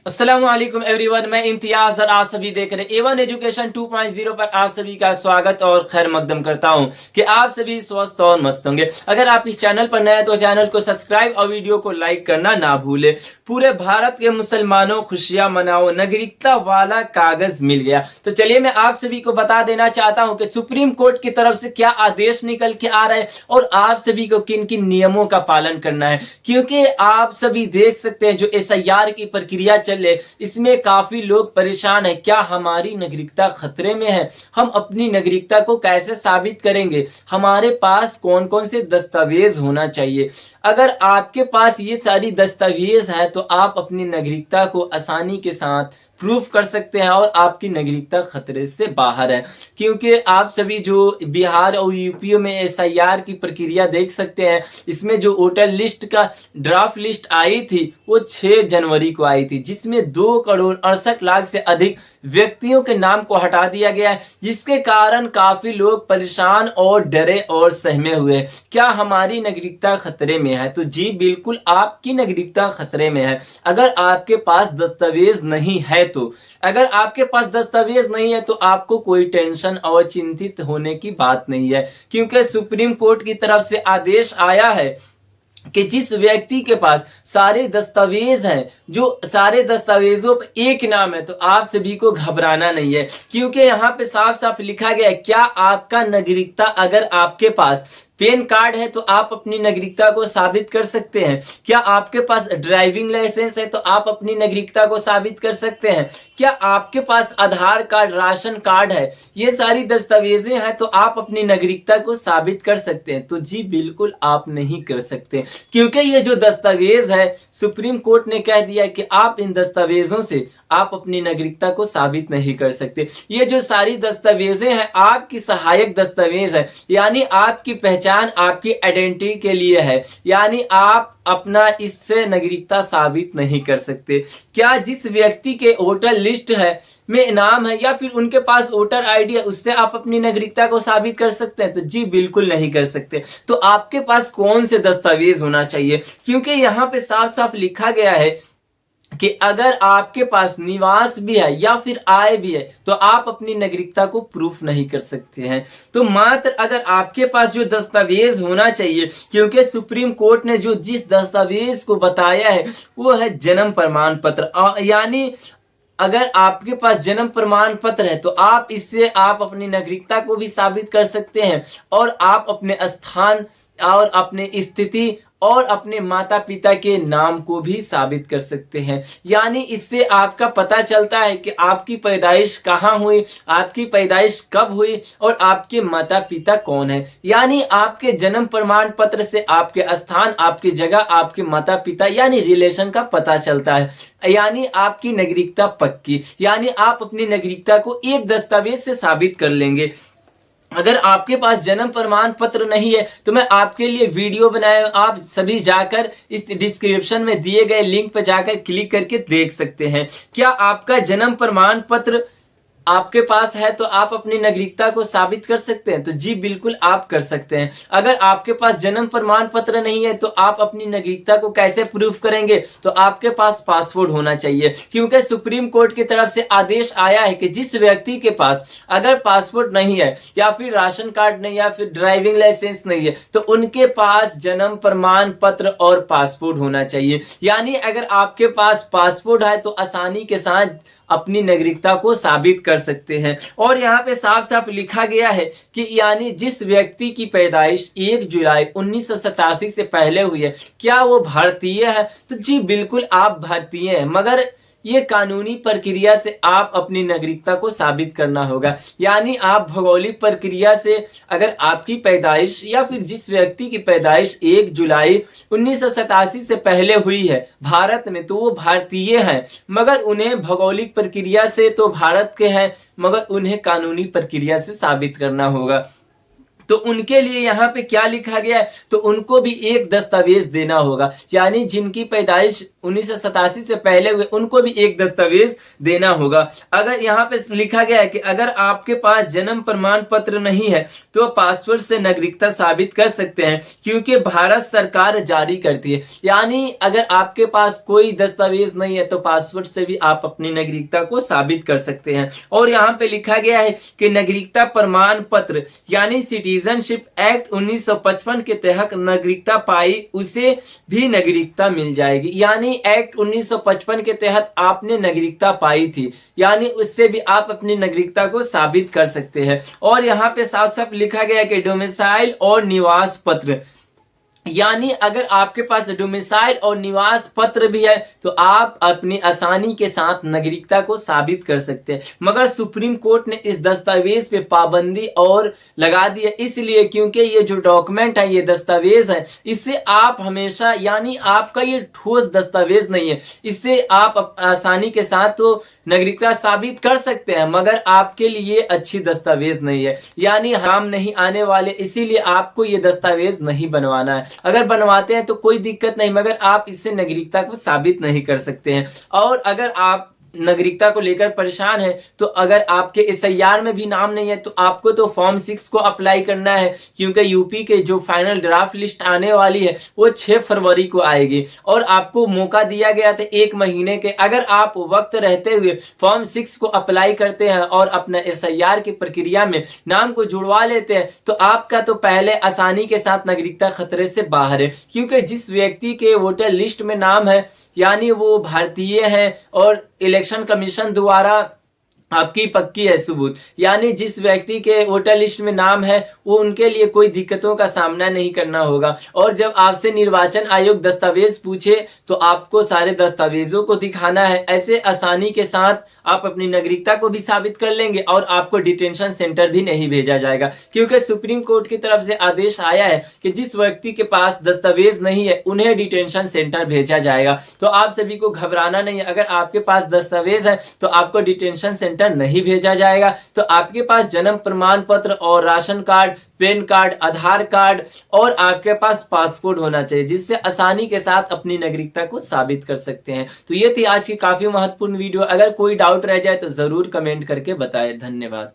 अस्सलाम वालेकुम एवरीवन, मैं इम्तियाज और आप सभी देख रहे हैं A1 एजुकेशन 2.0 पर आप सभी का स्वागत और खैर मकदम करता हूं कि आप सभी स्वस्थ और मस्त होंगे। अगर आप इस चैनल पर नए हैं तो चैनल को सब्सक्राइब और वीडियो को लाइक करना ना भूले। पूरे भारत के मुसलमानों खुशियां मनाओ, नागरिकता वाला कागज मिल गया। तो चलिए मैं आप सभी को बता देना चाहता हूं कि सुप्रीम कोर्ट की तरफ से क्या आदेश निकल के आ रहा है और आप सभी को किन किन नियमों का पालन करना है, क्योंकि आप सभी देख सकते हैं जो SIR की प्रक्रिया इसमें काफी लोग परेशान है। क्या हमारी नागरिकता खतरे में है? हम अपनी नागरिकता को कैसे साबित करेंगे? हमारे पास कौन कौन से दस्तावेज होना चाहिए? अगर आपके पास ये सारी दस्तावेज है तो आप अपनी नागरिकता को आसानी के साथ प्रूफ कर सकते हैं और आपकी नागरिकता खतरे से बाहर है। क्योंकि आप सभी जो बिहार और यूपी में SIR की प्रक्रिया देख सकते हैं, इसमें जो वोटर लिस्ट का ड्राफ्ट लिस्ट आई थी वो 6 जनवरी को आई थी, जिसमें 2,68,00,000 से अधिक व्यक्तियों के नाम को हटा दिया गया है, जिसके कारण काफी लोग परेशान और डरे और सहमे हुए। क्या हमारी नागरिकता खतरे में है? तो जी बिल्कुल आपकी नागरिकता खतरे में है अगर आपके पास दस्तावेज नहीं है। तो अगर आपके पास दस्तावेज नहीं है तो आपको कोई टेंशन और चिंतित होने की बात नहीं है, क्योंकि सुप्रीम कोर्ट की तरफ से आदेश आया है कि जिस व्यक्ति के पास सारे दस्तावेज हैं, जो सारे दस्तावेजों पर एक नाम है, तो आप सभी को घबराना नहीं है, क्योंकि यहाँ पे साफ साफ लिखा गया है क्या आपका नागरिकता, अगर आपके पास पैन कार्ड है तो आप अपनी नागरिकता को साबित कर सकते हैं। क्या आपके पास ड्राइविंग लाइसेंस है तो आप अपनी नागरिकता को साबित कर सकते हैं। क्या आपके पास आधार कार्ड, राशन कार्ड है, ये सारी दस्तावेजें हैं तो आप अपनी नागरिकता को साबित कर सकते हैं। तो जी बिल्कुल आप नहीं कर सकते, क्योंकि ये जो दस्तावेज है सुप्रीम कोर्ट ने कह दिया कि आप इन दस्तावेजों से आप अपनी नागरिकता को साबित नहीं कर सकते। ये जो सारी दस्तावेजें हैं आपकी सहायक दस्तावेज है, यानी आपकी पहचान, आपकी आइडेंटिटी के लिए है, यानी आप अपना इससे नागरिकता साबित नहीं कर सकते। क्या जिस व्यक्ति के वोटर लिस्ट है में नाम है या फिर उनके पास वोटर ID है उससे आप अपनी नागरिकता को साबित कर सकते हैं? तो जी बिल्कुल नहीं कर सकते। तो आपके पास कौन से दस्तावेज होना चाहिए? क्योंकि यहाँ पे साफ साफ लिखा गया है कि अगर आपके पास निवास भी है या फिर आय भी है तो आप अपनी नागरिकता को प्रूफ नहीं कर सकते हैं। तो मात्र अगर आपके पास जो दस्तावेज होना चाहिए, क्योंकि सुप्रीम कोर्ट ने जो जिस दस्तावेज को बताया है वो है जन्म प्रमाण पत्र, यानी अगर आपके पास जन्म प्रमाण पत्र है तो आप इससे आप अपनी नागरिकता को भी साबित कर सकते हैं और आप अपने स्थान और अपने स्थिति और अपने माता पिता के नाम को भी साबित कर सकते हैं। यानी इससे आपका पता चलता है कि आपकी पैदाइश कहाँ हुई, आपकी पैदाइश कब हुई और आपके माता पिता कौन है। यानी आपके जन्म प्रमाण पत्र से आपके स्थान, आपकी जगह, आपके माता पिता यानी रिलेशन का पता चलता है, यानी आपकी नागरिकता पक्की, यानी आप अपनी नागरिकता को एक दस्तावेज से साबित कर लेंगे। अगर आपके पास जन्म प्रमाण पत्र नहीं है तो मैं आपके लिए वीडियो बनाया, आप सभी जाकर इस डिस्क्रिप्शन में दिए गए लिंक पर जाकर क्लिक करके देख सकते हैं। क्या आपका जन्म प्रमाण पत्र आपके पास है तो आप अपनी नागरिकता को साबित कर सकते हैं? तो जी बिल्कुल आप कर सकते हैं। अगर आपके पास जन्म प्रमाण पत्र नहीं है तो आप अपनी नागरिकता को कैसे प्रूफ करेंगे? तो आपके पास पासपोर्ट होना चाहिए, क्योंकि सुप्रीम कोर्ट की तरफ से आदेश आया है कि जिस व्यक्ति के पास अगर पासपोर्ट नहीं है या फिर राशन कार्ड नहीं या फिर ड्राइविंग लाइसेंस नहीं है तो उनके पास जन्म प्रमाण पत्र और पासपोर्ट होना चाहिए। यानी अगर आपके पास पासपोर्ट है तो आसानी के साथ अपनी नागरिकता को साबित कर सकते हैं। और यहाँ पे साफ साफ लिखा गया है कि यानी जिस व्यक्ति की पैदाइश 1 जुलाई 1987 से पहले हुई है, क्या वो भारतीय है? तो जी बिल्कुल आप भारतीय हैं, मगर ये कानूनी प्रक्रिया से आप अपनी नागरिकता को साबित करना होगा। यानी आप भौगोलिक प्रक्रिया से अगर आपकी पैदाइश या फिर जिस व्यक्ति की पैदाइश 1 जुलाई 1987 से पहले हुई है भारत में तो वो भारतीय हैं, मगर उन्हें भौगोलिक प्रक्रिया से तो भारत के हैं, मगर उन्हें कानूनी प्रक्रिया से साबित करना होगा। तो उनके लिए यहाँ पे क्या लिखा गया है, तो उनको भी एक दस्तावेज देना होगा, यानी जिनकी पैदाइश 1987 से पहले हुए उनको भी एक दस्तावेज देना होगा। अगर यहाँ पे लिखा गया है कि अगर आपके पास जन्म प्रमाण पत्र नहीं है तो पासपोर्ट से नागरिकता साबित कर सकते हैं, क्योंकि भारत सरकार जारी करती है। यानी अगर आपके पास कोई दस्तावेज नहीं है तो पासपोर्ट से भी आप अपनी नागरिकता को साबित कर सकते हैं। और यहाँ पे लिखा गया है कि नागरिकता प्रमाण पत्र यानी सिटीजनशिप एक्ट 1955 के तहत नागरिकता पाई उसे भी नागरिकता मिल जाएगी। यानी एक्ट 1955 के तहत आपने नागरिकता पाई थी, यानी उससे भी आप अपनी नागरिकता को साबित कर सकते हैं। और यहाँ पे साफ साफ लिखा गया है कि डोमिसाइल और निवास पत्र, यानी अगर आपके पास डोमिसाइल और निवास पत्र भी है तो आप अपनी आसानी के साथ नागरिकता को साबित कर सकते हैं। मगर सुप्रीम कोर्ट ने इस दस्तावेज पे पाबंदी और लगा दी है, इसलिए क्योंकि ये जो डॉक्यूमेंट है, ये दस्तावेज है, इससे आप हमेशा, यानी आपका ये ठोस दस्तावेज नहीं है, इससे आप आसानी के साथ तो नागरिकता साबित कर सकते हैं, मगर आपके लिए अच्छी दस्तावेज नहीं है, यानी हम नहीं आने वाले, इसीलिए आपको ये दस्तावेज नहीं बनवाना है। अगर बनवाते हैं तो कोई दिक्कत नहीं, मगर आप इससे नागरिकता को साबित नहीं कर सकते हैं। और अगर आप नागरिकता को लेकर परेशान है तो अगर आपके एसआईआर में भी नाम नहीं है तो आपको तो फॉर्म 6 को अप्लाई करना है, क्योंकि यूपी के जो फाइनल ड्राफ्ट लिस्ट आने वाली है वो 6 फरवरी को आएगी और आपको मौका दिया गया था 1 महीने के। अगर आप वक्त रहते हुए फॉर्म 6 को अप्लाई करते हैं और अपना एसआईआर की प्रक्रिया में नाम को जुड़वा लेते हैं तो आपका तो पहले आसानी के साथ नागरिकता खतरे से बाहर है, क्योंकि जिस व्यक्ति के वोटर लिस्ट में नाम है यानी वो भारतीय है और इलेक्शन कमीशन द्वारा आपकी पक्की है सबूत, यानी जिस व्यक्ति के वोटर लिस्ट में नाम है वो उनके लिए कोई दिक्कतों का सामना नहीं करना होगा। और जब आपसे निर्वाचन आयोग दस्तावेज पूछे तो आपको सारे दस्तावेजों को दिखाना है। ऐसे आसानी के साथ आप अपनी नागरिकता को भी साबित कर लेंगे और आपको डिटेंशन सेंटर भी नहीं भेजा जाएगा, क्योंकि सुप्रीम कोर्ट की तरफ से आदेश आया है कि जिस व्यक्ति के पास दस्तावेज नहीं है उन्हें डिटेंशन सेंटर भेजा जाएगा। तो आप सभी को घबराना नहीं है, अगर आपके पास दस्तावेज है तो आपको डिटेंशन सेंटर नहीं भेजा जाएगा। तो आपके पास जन्म प्रमाण पत्र और राशन कार्ड, पैन कार्ड, आधार कार्ड और आपके पास पासपोर्ट होना चाहिए, जिससे आसानी के साथ अपनी नागरिकता को साबित कर सकते हैं। तो ये थी आज की काफी महत्वपूर्ण वीडियो। अगर कोई डाउट रह जाए तो जरूर कमेंट करके बताएं। धन्यवाद।